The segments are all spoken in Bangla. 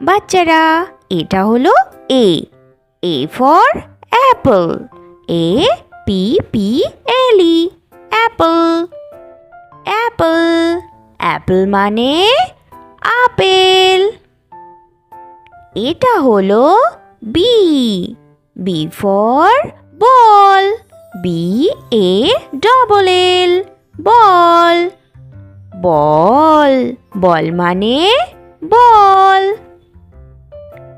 বাচ্চারা, এটা হলো A. A for apple. A P P L E, apple. Apple, apple মানে আপেল। এটা হলো B. B for ball. B A double L, ball. Ball, ball মানে বল।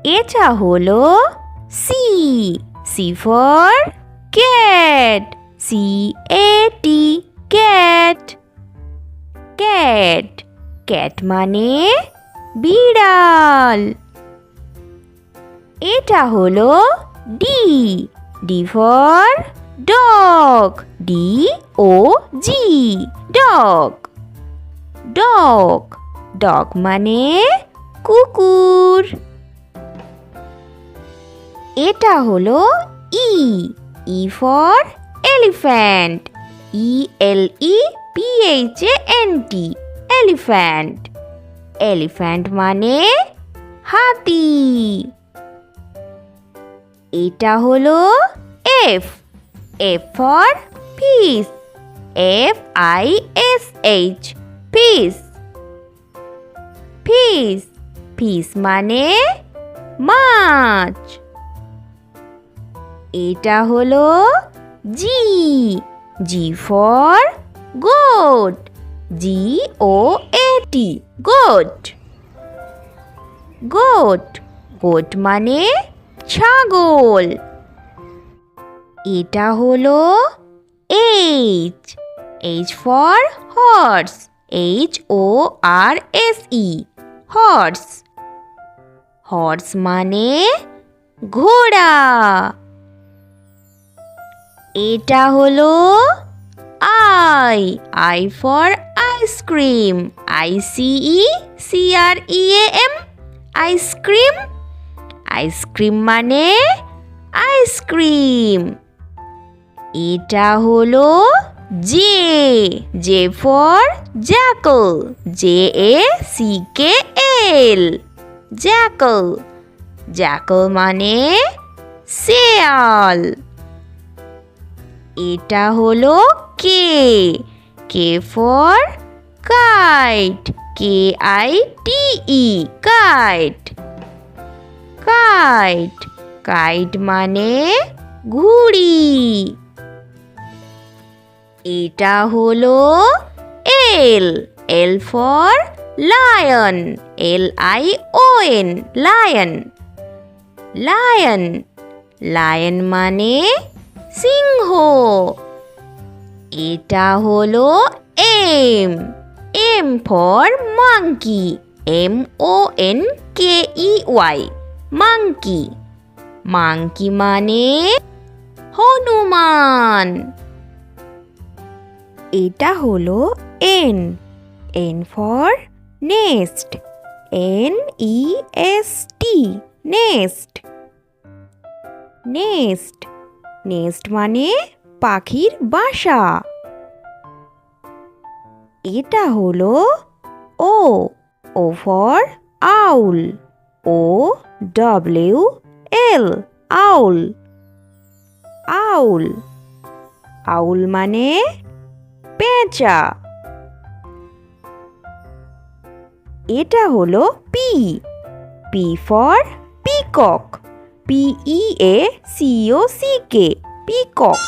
এটা হলো C. C for cat. C A T, cat. Cat, cat মানে বিড়াল। এটা হলো D. D for dog. D O G, dog. Dog, dog মানে কুকুর। এটা হলো E. E for elephant. E L E P H A N T, elephant. Elephant মানে হাতি। এটা হলো F. F for fish. F I S H, fish. Fish, fish মানে মাছ। এটা হলো G. G for goat. G O A T, goat. Goat, goat মানে ছাগল। এটা হলো H. H for horse. H O R S E, horse. Horse মানে ঘোড়া। এটা হলো I. I for ice cream. I C E C R E A M, ice cream. Ice cream মানে আইসক্রিম। এটা হলো J. J for jackal. J A C K L, jackal. Jackal মানে শেয়াল। এটা হলো K. K for kite. K I T E, kite. Kite, kite মানে ঘুড়ি। এটা হলো L. L for lion. L I O N, lion. Lion, lion মানে সিংহ। এটা হলো M. M for monkey. M O N K E Y, monkey. Monkey মানে হনুমান। এটা হলো N. N for nest. N E S T, nest. Nest, nest মানে পাখির বাসা। এটা হলো ও। O for owl. O W L, আউল। আউল, আউল মানে পেঁচা। এটা হলো P. P for peacock. P E A C O C K, peacock.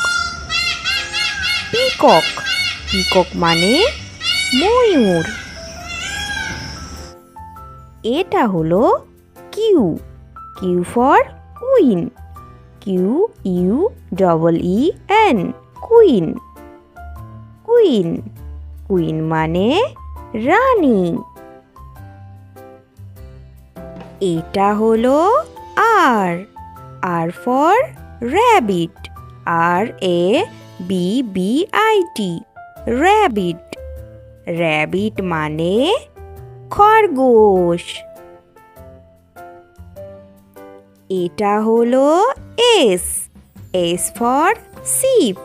Peacock, peacock মানে ময়ূর। এটা হলো Q. Q for queen. Q U double E N, queen. Queen, queen মানে রানী। এটা হলো R. R for rabbit. R A B B I T, rabbit. Rabbit মানে খরগোশ। এটা হলো S. S for ship.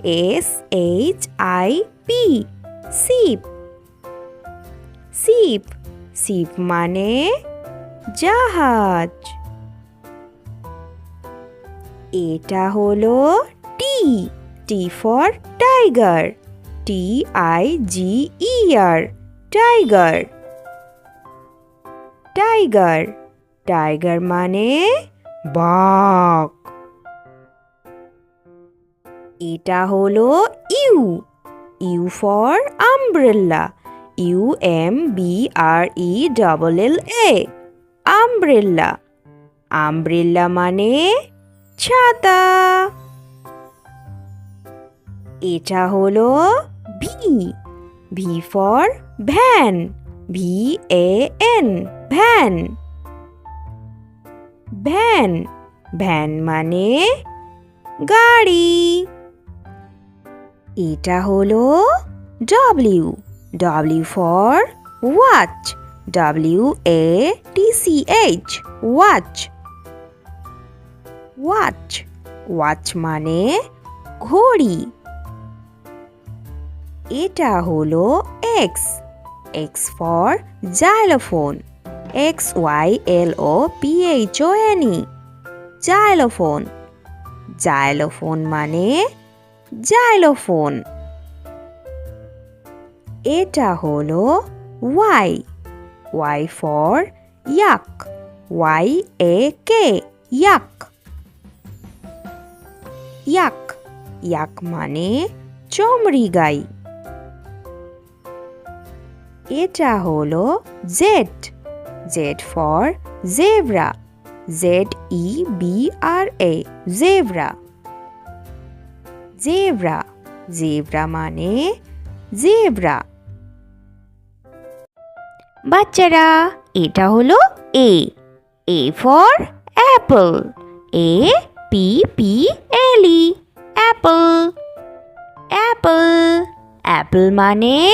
S H I P, ship. Ship, ship মানে জাহাজ। এটা হলো T, T for tiger, TIGER, tiger. Tiger, tiger মানে বাঘ। এটা হলো U, U for umbrella, UMBRELLA, umbrella. Umbrella মানে ছাতা। এটা হলো V, V for van, VAN, van. Van, van মানে গাড়ি। এটা হলো W, W for watch, WATCH, watch. Watch, watch মানে ঘড়ি। এটা হলো X, X for xylophone, XYLOPHONE, xylophone. Xylophone মানে জাইলোফোন। এটা হলো Y, Y for yak, YAK, ইয়াক। ইয়াক, ইয়াক মানে চমড়ি গাই। এটা হলো Z, Z for zebra, ZEBRA, zebra. Zebra, zebra মানে জেব্রা। বাচ্চারা, এটা হলো A, A for apple, APPLE, apple. Apple, apple মানে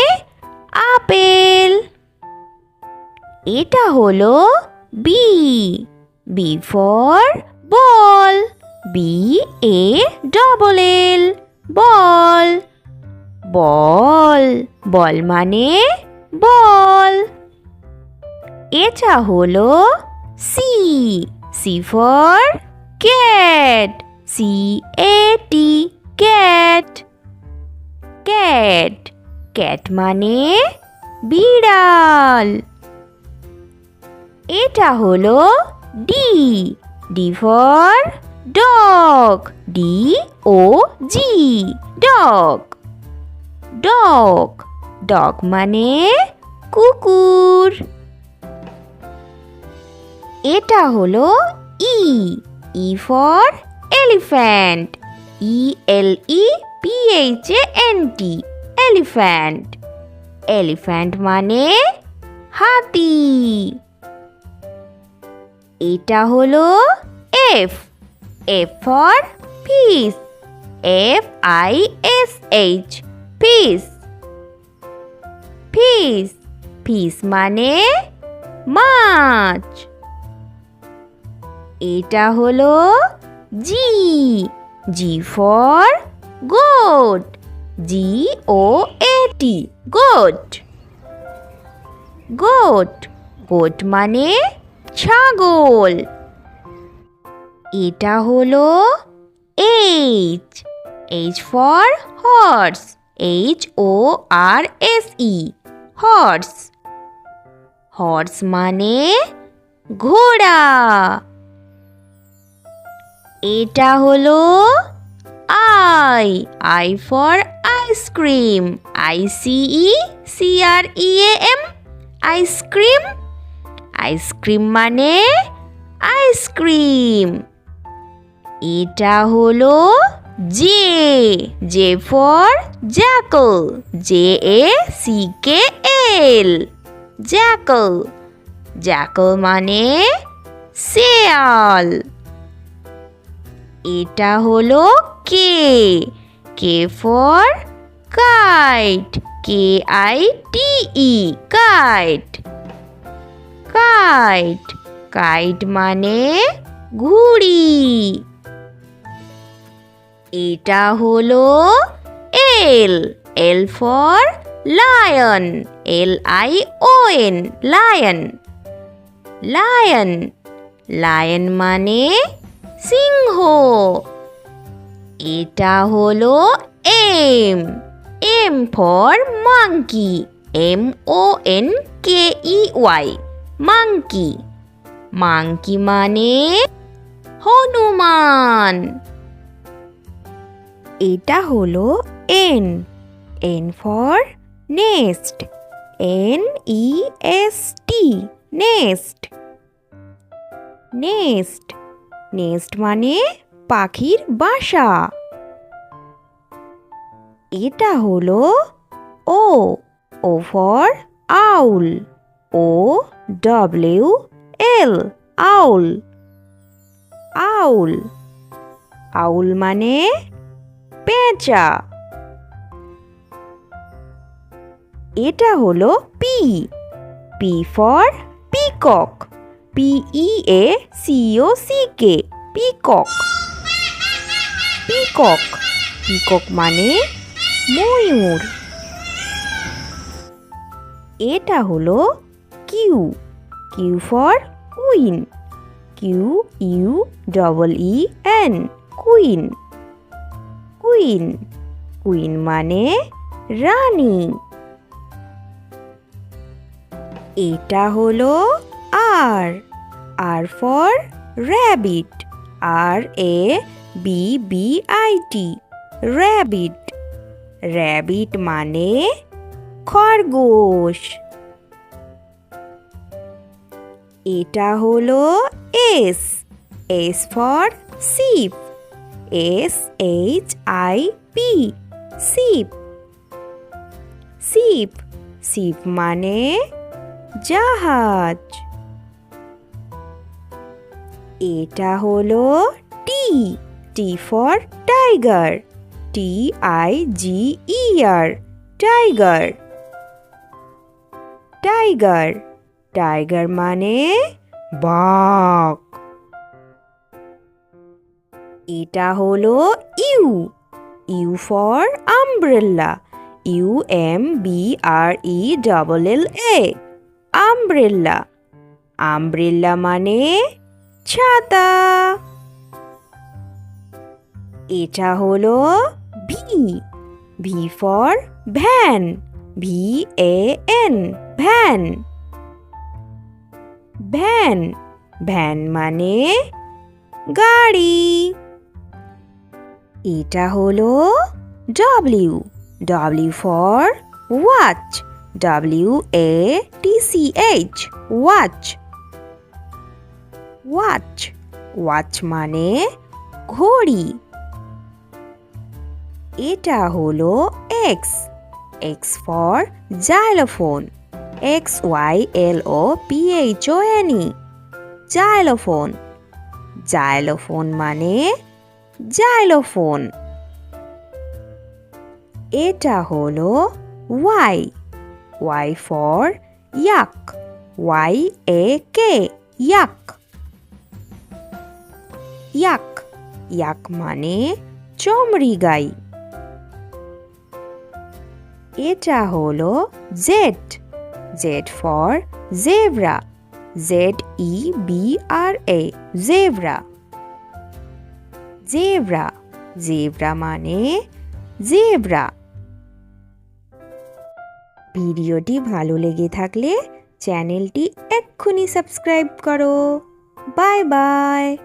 আপেল। এটা হলো B, B for ball, BALL, ball. Ball, ball মানে বল। এটা হলো C, C for cat, CAT, cat. Cat, cat মানে বিড়াল। এটা হলো D, D for dog, DOG, dog. Dog, dog মানে কুকুর। এটা হলো E, E for elephant, ELEPHANT, elephant. Elephant মানে হাতি। এটা হলো F, F for fish, FISH, fish. Fish, fish মানে মাছ। এটা হলো G, G for goat, GOAT, goat. Goat, goat মানে ছাগল। এটা হলো H, H for horse, HORSE, horse. Horse মানে ঘোড়া। এটা হলো I, I for ice cream, ICECREAM, ice cream. Ice cream মানে আইসক্রিম। এটা হলো J, J for jackal, JACKL, jackal. Jackal মানে শেয়াল। এটা হলো K, K for kite, KITE, kite. Kite, kite মানে ঘুড়ি। এটা হলো L, L for lion, LION, lion. Lion, lion মানে সিংহ। এটা হলো M, M for monkey, MONKEY, monkey. Monkey মানে হনুমান। এটা হলো N, N for nest, NEST, nest. Nest, nest মানে পাখির বাসা। এটা হলো ও, ও ফর আউল, OWL, আউল। আউল, আউল মানে পেঁচা। এটা হলো P, P for peacock, PEACOCK, peacock. Peacock, peacock মানে ময়ূর। এটা হলো Q, Q for queen, QUEEN, queen. Queen, queen মানে রানী। এটা হলো R, R for rabbit, RABBIT, rabbit. Rabbit মানে খরগোশ। এটা হলো S, S for ship, SHIP, ship. Ship, ship মানে জাহাজ। এটা হলো T, T for tiger, TIGER, tiger. Tiger, tiger মানে বাঘ। এটা হলো U, U for umbrella, UMBRELLA, umbrella. Umbrella মানে ছাতা। এটা হলো V, V for van, VAN, van. Van, van মানে গাড়ি। এটা হলো W, W for watch, WATCH, watch. Watch, watch মানে ঘড়ি। এটা হলো X, X for xylophone, XYLOPHONE, xylophone. Xylophone মানে জাইলোফোন। এটা হলো Y, Y for yak, YAK, ইয়াক। ইয়াক, ইয়াক মানে চমড়ি গাই। এটা হলো Z, Z for zebra, ZEBRA, zebra. Zebra, zebra মানে জেব্রা। ভিডিওটি ভালো লেগে থাকলে চ্যানেলটি এক্ষুনি সাবস্ক্রাইব করো। Bye bye.